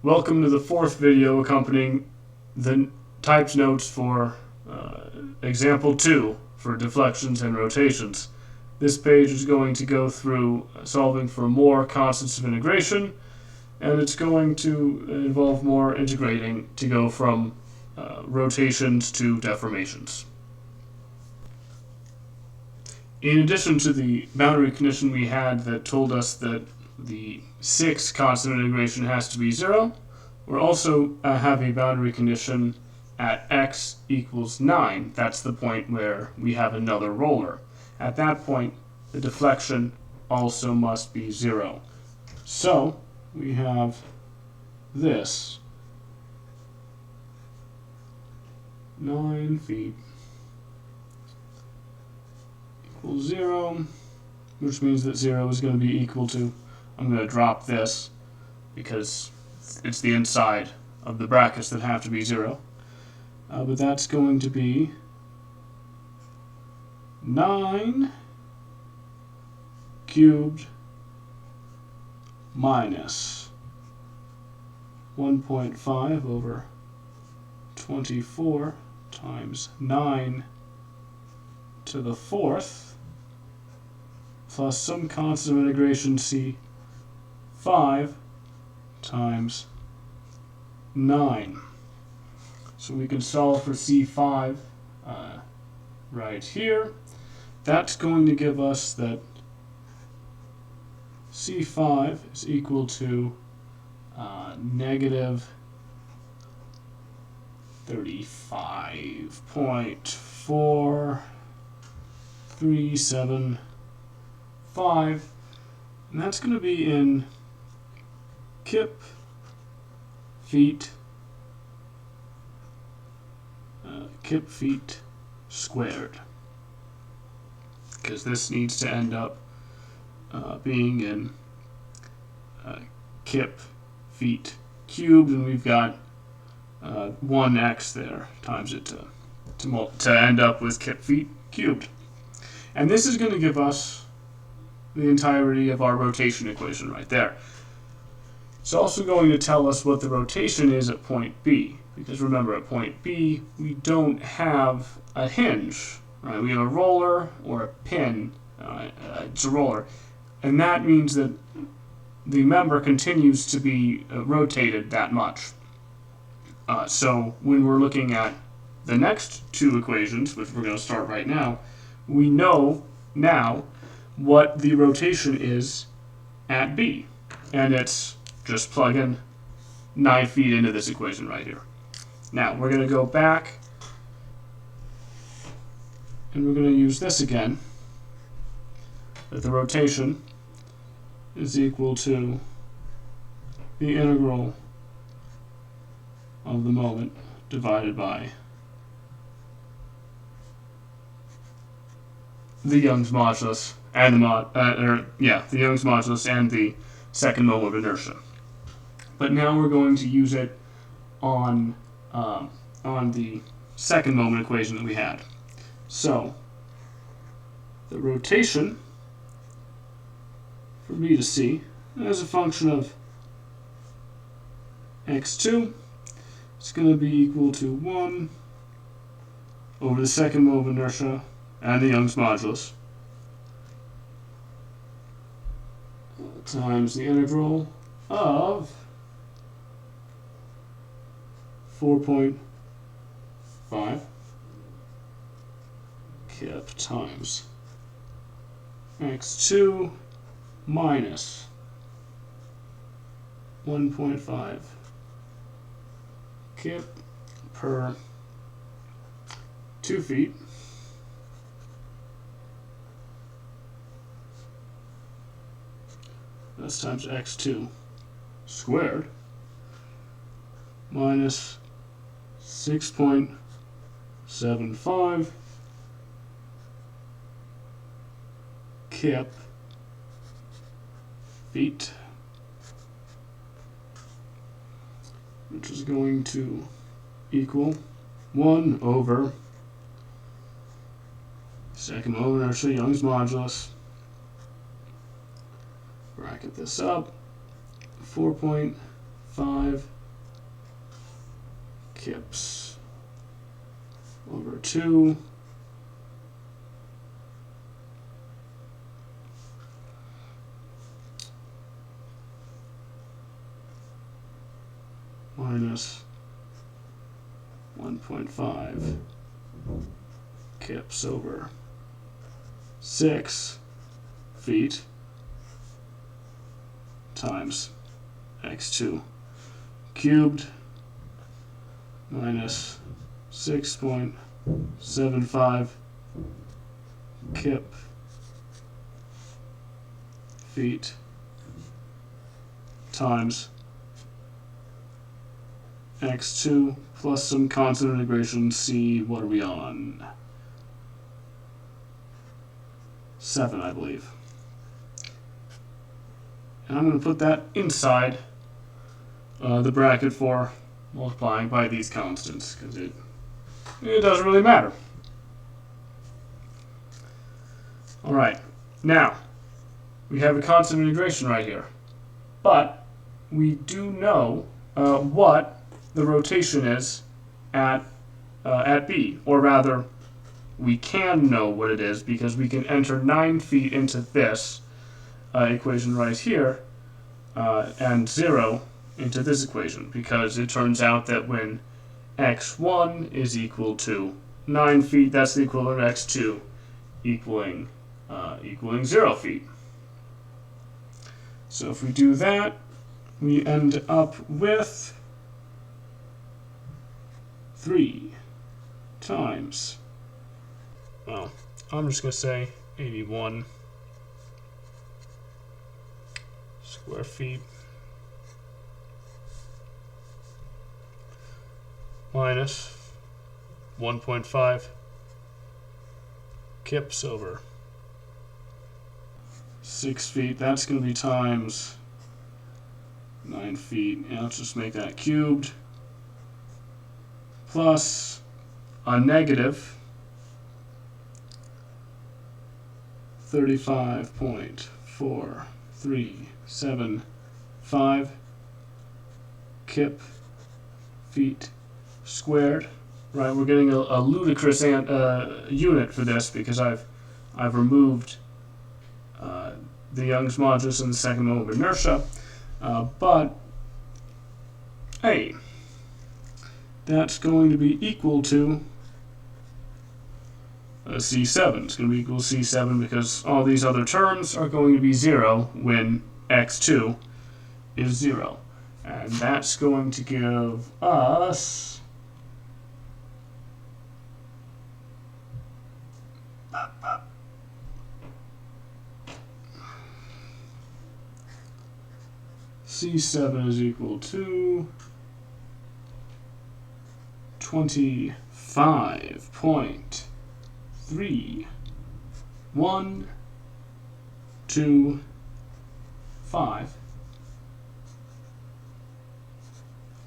Welcome to the fourth video accompanying the typed notes for example 2 for deflections and rotations. This page is going to go through solving for more constants of integration, and it's going to involve more integrating to go from rotations to deformations. In addition to the boundary condition we had that told us that the 6 constant integration has to be 0, we also have a boundary condition at x equals 9. That's the point where we have another roller. At that point, the deflection also must be 0. So we have this 9 feet equals 0, which means that 0 is going to be equal to, I'm going to drop this because it's the inside of the brackets that have to be 0. But that's going to be 9 cubed minus 1.5 over 24 times 9 to the 4th plus some constant of integration C5 times 9. So we can solve for C5 right here. That's going to give us that C5 is equal to negative 35.4375, and that's going to be in kip feet squared, because this needs to end up being in kip feet cubed, and we've got 1x there times it to end up with kip feet cubed. And this is going to give us the entirety of our rotation equation right there. It's also going to tell us what the rotation is at point B, because remember, at point B we don't have a hinge, right? We have a roller or a pin. It's a roller, and that means that the member continues to be rotated that much. So when we're looking at the next two equations, which we're going to start right now, we know now what the rotation is at B, and it's just plug in 9 feet into this equation right here. Now we're going to go back and we're going to use this again, that the rotation is equal to the integral of the moment divided by the Young's modulus and the Young's modulus and the second moment of inertia. But now we're going to use it on the second moment equation that we had. So the rotation for B to C as a function of x2, it's going to be equal to 1 over the second moment of inertia and the Young's modulus times the integral of 4.5 kip times x2 minus 1.5 kip per 2 feet that's times x2 squared minus 6.75 kip feet, which is going to equal 1 over second moment of inertia, Young's modulus, bracket this up, 4.5 kips over 2 minus 1.5 kips over 6 feet times x2 cubed minus 6.75 kip feet times x2 plus some constant integration c. What are we on? 7, I believe. And I'm going to put that inside the bracket for multiplying by these constants, because it doesn't really matter. Alright, now we have a constant integration right here, but we do know what the rotation is at B, or rather we can know what it is because we can enter 9 feet into this equation right here and 0 into this equation, because it turns out that when x1 is equal to 9 feet, that's the equivalent of x2 equaling 0 feet. So if we do that, we end up with 3 times, well, I'm just going to say 81 square feet minus 1.5 kips over 6 feet. That's going to be times 9 feet. Yeah, let's just make that cubed. Plus a negative 35.4375 kip feet squared. Right, we're getting a ludicrous unit for this because I've removed the Young's modulus and the second moment of inertia, but hey, that's going to be equal to C7. It's going to be equal to C7 because all these other terms are going to be 0 when x2 is 0. And that's going to give us C7 is equal to 25.3125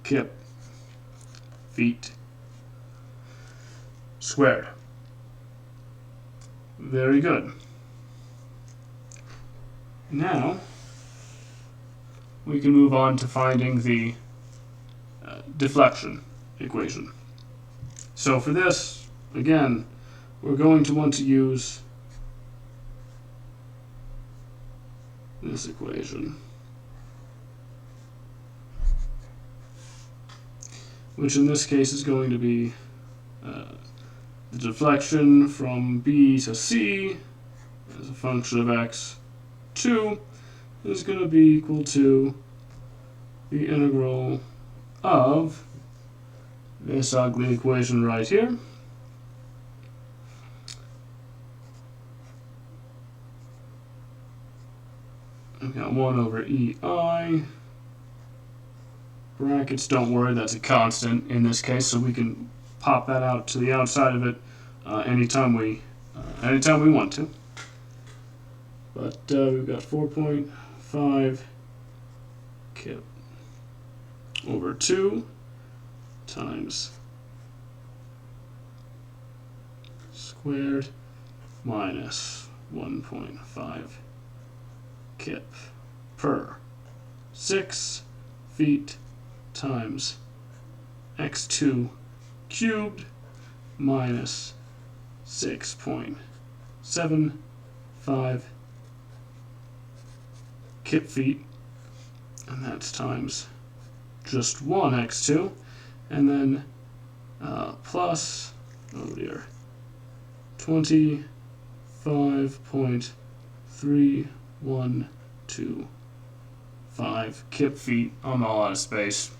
kip feet squared. Very good. Now we can move on to finding the deflection equation. So for this, again, we're going to want to use this equation, which in this case is going to be the deflection from B to C as a function of x2 is going to be equal to the integral of this ugly equation right here. I've got 1 over EI. Brackets, don't worry, that's a constant in this case, so we can pop that out to the outside of it anytime we want to. But we've got 4.5 kip over 2 times squared minus 1.5 kip per 6 feet times x2 cubed minus 6.75 kip feet, and that's times just 1 x2, and then plus, oh dear, 25.3125 kip feet. I'm all out of space.